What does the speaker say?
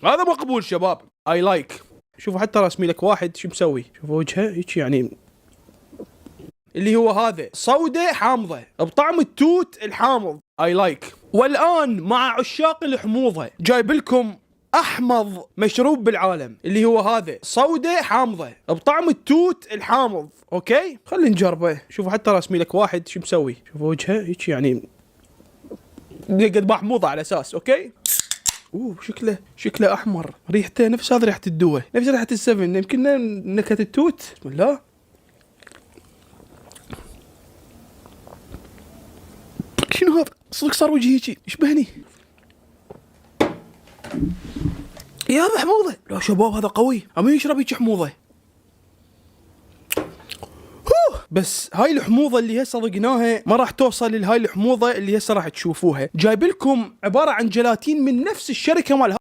هذا مقبول شباب. اي لايك. شوفوا حتى رسمي لك واحد شو مسوي، شوفوا وجهه هيك يعني، اللي هو هذا صودة حامضة بطعم التوت الحامض. اي لايك. والان مع عشاق الحموضة جايب لكم احمض مشروب بالعالم، اللي هو هذا صودة حامضة بطعم التوت الحامض. اوكي خلينا نجربه. شوفوا حتى رسمي لك واحد شو مسوي، شوفوا وجهه هيك يعني قد محموضة على اساس. اوكي شكله احمر، ريحته نفس هذا ريحة الدواء، نفس ريحة السفن، يمكن نكهة التوت. بسم الله. شنو هذا؟ صدق صار وجهي هيجي يشبهني. يا حموضة. لا شباب هذا قوي، اما يشرب هيك حموضة. بس هاي الحموضة اللي هسه ضقناها ما راح توصل لهاي الحموضة اللي هسه راح تشوفوها. جايب لكم عبارة عن جلاتين من نفس الشركة مال